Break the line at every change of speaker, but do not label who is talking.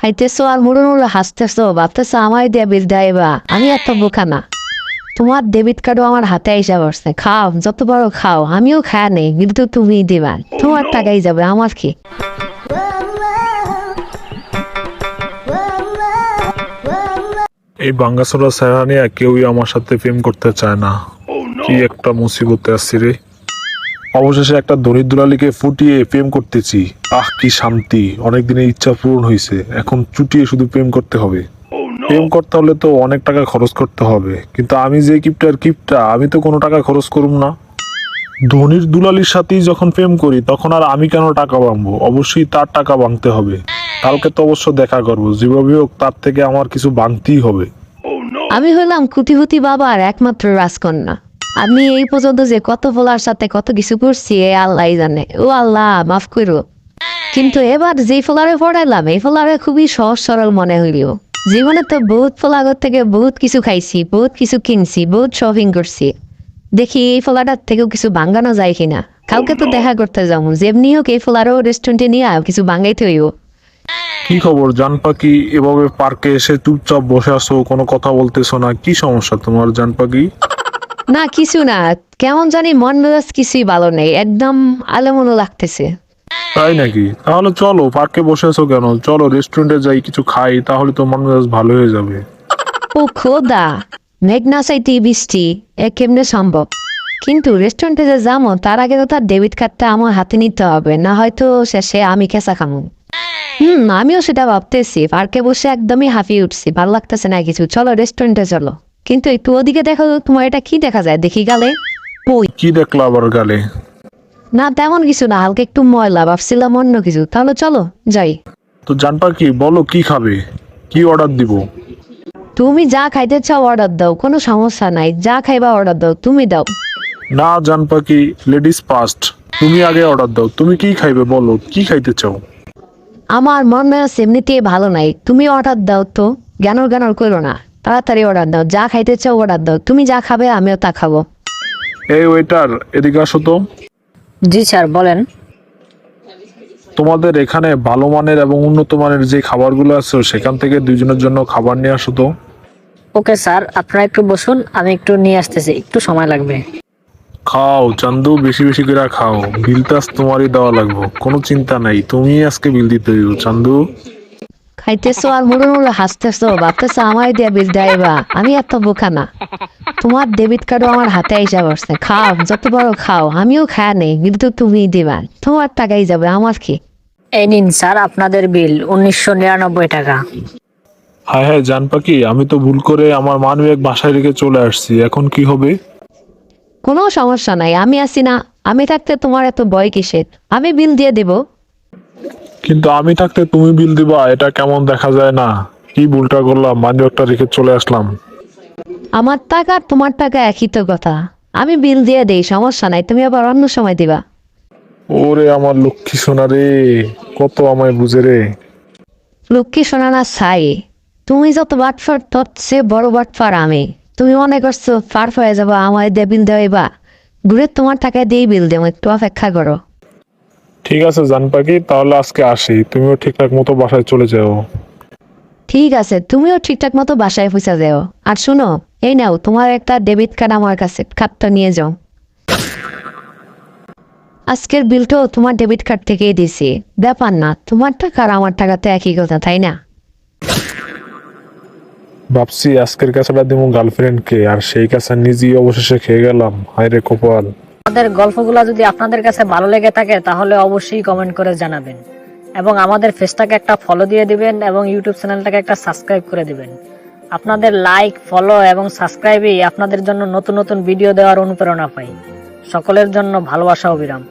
খাইতেছো আর মুড়ো মুড়ো হাসতেছো, ভাবতেছো আমায় দিয়ে বিল দেয়বা। আমি এত বোকা না। তোমার ডেবিট কার্ডও আমার হাতে এসে বসছে। খাও, যত বড় খাও, আমিও খায়া নেই, কিন্তু তুমি দিবা। তোমার টাকাই যাবে, আমার কি?
এই বাঙ্গাসোরা চেহারা নিয়ে কেউই আমার সাথে প্রেম করতে চায় না। কি একটা মুসিবতে আসছি রে। অবশেষে একটা দরিদ্রালীকে ফুটিয়ে প্রেম করতেছি। আহ কি শান্তি, অনেকদিনের ইচ্ছা পূরণ হয়েছে। এখন চুটিয়ে শুধু প্রেম করতে হবে। প্রেম করতে হলে তো অনেক টাকা খরচ করতে হবে, কিন্তু আমি যে কিপটা, আমি তো কোনো টাকা খরচ করুম না। ধনির দুলালির সাথেই যখন প্রেম করি, তখন আর আমি কেন টাকা ভাঙবো? অবশ্যই তার টাকা ভাঙতে হবে। কালকে তো অবশ্য দেখা করবো, যেভাবে হোক তার থেকে আমার কিছু ভাঙতেই হবে।
আমি হলাম কুটিপতি বাবার একমাত্র রাজকন্যা। আমি এই পর্যন্ত যে কত ফলার সাথে কত কিছু করছি, এ আল্লাহ জানে। ও আল্লাহ মাফ করো। কিন্তু এবার যেই ফলারে পড়াইলাম, এই ফলারে খুবই সহজ সরল মনে হইল। জীবনে তো বহুত ফলাগর থেকে বহুত কিছু খাইছি, বহুত কিছু কিনছি, বহুত শপিং করছি। দেখি এই ফলাটার থেকেও কিছু বাঙ্গানো যায় কিনা। কালকে তো দেখা করতে যাবো, যেমনি হোক এই ফলারও রেস্টুরেন্টে নিয়ে কিছু বাঙ্গাইতে হইব।
কি খবর জান পাখি? এভাবে পার্কে এসে চুপচাপ বসে আছো, কোনো কথা বলতেছো না, কি সমস্যা তোমার জান পাখি?
না কিছু না, কেমন জানি মন মেজাজ কিছুই ভালো নেই, একদম আলোমনো লাগতেছে।
তাই নাকি? তাহলে চলো, পার্কে বসে আছো কেন? চলো রেস্টুরেন্টে যাই, কিছু খাই, তাহলে তো মন মেজাজ ভালো হয়ে যাবে।
ও খোদা, মেঘ না চাইতে বৃষ্টি, এ কেমনে সম্ভব? কিন্তু রেস্টুরেন্টে যে যাবো তার আগে তো তার ডেবিট কার্ডটা আমার হাতে নিতে হবে, না হয়তো শেষে আমি কেঁচা খামু। আমিও সেটা ভাবতেছি। পার্কে বসে একদমই হাঁপিয়ে উঠছি, ভালো লাগতেছে না কিছু। চলো রেস্টুরেন্টে চলো। কিন্তু একটু ওদিকে দেখো, তোমার এটা কি দেখা যায় দেখি গালে? ওই
কি দেখলা আবার গালে?
না তেমন কিছু না, হালকা একটু ময়লা, ভাবছিলাম অন্য কিছু। তাহলে চলো যাই।
তো জান পাখি বলো, কি খাবে? কি অর্ডার দিব?
তুমি যা খাইতে চাও অর্ডার দাও, কোনো সমস্যা নাই। যা খাইবা অর্ডার দাও, তুমি দাও।
না জান পাখি, লেডিস ফার্স্ট। তুমি আগে অর্ডার দাও। তুমি কি খাইবে বলো, কি খাইতে চাও?
আমার মন মেজাজ এমনিতেই ভালো নাই, তুমি অর্ডার দাও তো। জ্ঞানর জ্ঞানর করো না, তাড়াতাড়ি অর্ডার দাও। যা খাইতে চাও অর্ডার দাও। তুমি যা খাবে আমিও তা খাবো।
এই ওয়েটার, এদিকে আসো তো।
জি স্যার বলেন।
তোমাদের এখানে ভালো মানের এবং উন্নত মানের যে খাবারগুলো আছে, সেখান থেকে দুইজনের জন্য খাবার নিয়ে আসো তো।
ওকে স্যার, আপনারা একটু বসুন, আমি একটু নিয়ে আসতেছি, একটু সময় লাগবে।
খাও চান্দু, বেশি বেশি করে খাও। বিলটা আজ তোমারই দেওয়া লাগবে, কোনো চিন্তা নাই। তুমি আজকে বিল দিতে হইব চান্দু।
খাইতেছো আর মুড়ো মুড়ো হাসতেছো, ভাবতেছো আমায় দিয়ে বিল দেয়বা। আমি এত বোকা না। তোমার ডেবিট কার্ডও আমার হাতে এসে বসছে। খাও, যত বড় খাও, আমিও খায়া নেই, কিন্তু তুমি দিবা। তোমার টাকাই যাবে, আমার কি?
এই নিন স্যার আপনাদের বিল, 1999 টাকা।
হ্যাঁ হ্যাঁ জান পাখি, আমি তো ভুল করে আমার মানিব্যাগ বাসায় রেখে চলে আসছি। এখন কি হবে?
কোনো সমস্যা নাই, আমি আছি না। আমি থাকতে তোমার এত ভয় কিসের? আমি বিল দিয়ে দেব।
কিন্তু আমি থাকতে তুমি বিল দিবা, এটা কেমন দেখা যায় না? কি ভুলটা করলাম, মানিব্যাগটা রেখে চলে আসলাম।
আমার টাকা আর তোমার টাকা একই তো কথা। আমি বিল দিয়ে দেই, সমস্যা নাই। তুমি আবার অন্য সময় দিবা।
ওরে আমার লক্ষ্মী সোনা রে, কত আমায় বুঝে রে।
লক্ষ্মী শোনা না ছাই। তুমি যত বাটফার, তোর সে বড় বাটফার আমি। তুমি মনে করছো ফার হয়ে যাবো আমায় দিয়ে বিল দেওয়া? ঘুরে তোমার টাকা দিয়েই বিল দেবো, একটু অপেক্ষা করো।
ঠিক আছে জান পাখি, তাহলে আজকে আসি। তুমিও ঠিকঠাক মতো বাসায় চলে যাও।
ঠিক আছে, তুমিও ঠিকঠাক মতো বাসায় পৌঁছা যাও। আর শুনো, এই নাও তোমার একটা ডেবিট কার্ড, আমার কাছে কার্ডটা নিয়ে যাও। আজকের বিলটাও তোমার ডেবিট কার্ড থেকেই দিছি। ব্যাপার না, তোমার টাকা আর আমার টাকা তো একই কথা, তাই না?
ভাবছি আজকের কাছাটা দিব গার্লফ্রেন্ডকে, আর সেই কাছে নিজেই অবশেষে খেয়ে গেলাম। হায় রে কপাল।
আমাদের গল্পগুলো যদি আপনাদের কাছে ভালো লেগে থাকে তাহলে অবশ্যই কমেন্ট করে জানাবেন, এবং আমাদের পেজটাকে একটা ফলো দিয়ে দিবেন, এবং ইউটিউব চ্যানেলটাকে একটা সাবস্ক্রাইব করে দিবেন। আপনাদের লাইক, ফলো এবং সাবস্ক্রাইবই আপনাদের জন্য নতুন নতুন ভিডিও দেওয়ার অনুপ্রেরণা পাই। সকলের জন্য ভালোবাসা, অবিরাম।